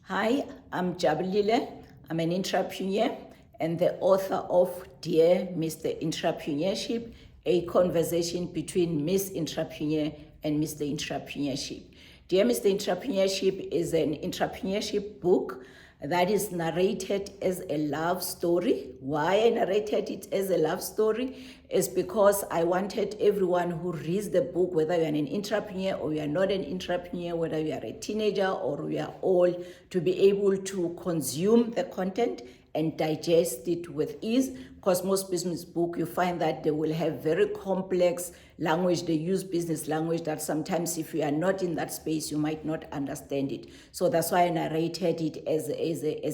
Hi, I'm Jabulile. I'm an entrepreneur and the author of Dear Mr Entrepreneurship, a conversation between Miss Entrepreneur and Mr Entrepreneurship. Dear Mr Entrepreneurship is an entrepreneurship book that is narrated as a love story. Why I narrated it as a love story is because I wanted everyone who reads the book, whether you're an entrepreneur or you're not an entrepreneur, whether you are a teenager or you are old, to be able to consume the content and digest it with ease, because most business book, you find that they will have very complex language. They use business language that sometimes if you are not in that space, you might not understand it. So that's why I narrated it as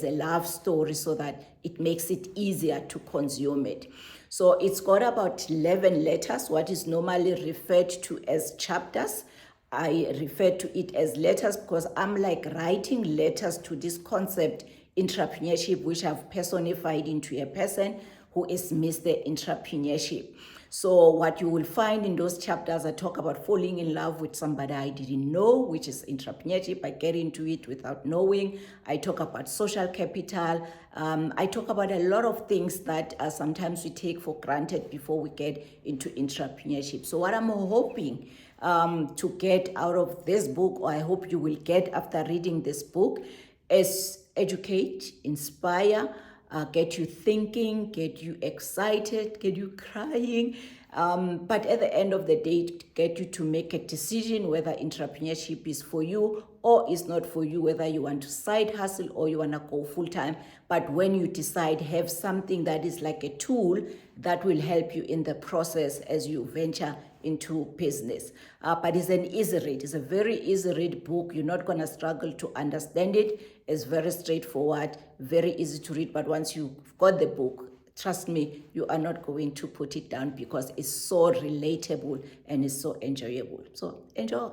a love story so that it makes it easier to consume it. So it's got about 11 letters, what is normally referred to as chapters. I refer to it as letters because I'm like writing letters to this concept, entrepreneurship, which I've personified into a person who is Mr. Entrepreneurship. So what you will find in those chapters, I talk about falling in love with somebody I didn't know, which is entrepreneurship. I get into it without knowing. I talk about social capital. I talk about a lot of things that sometimes we take for granted before we get into entrepreneurship. So what I'm hoping to get out of this book, or I hope you will get after reading this book, is educate, inspire, get you thinking, get you excited, get you crying, but at the end of the day, get you to make a decision whether entrepreneurship is for you or is not for you, whether you want to side hustle or you want to go full-time. But when you decide, have something that is like a tool that will help you in the process as you venture into business. But it's an easy read. It's a very easy read book. You're not going to struggle to understand it. It's very straightforward, very easy to read. But once you've got the book, trust me, you are not going to put it down because it's so relatable and it's so enjoyable. So enjoy.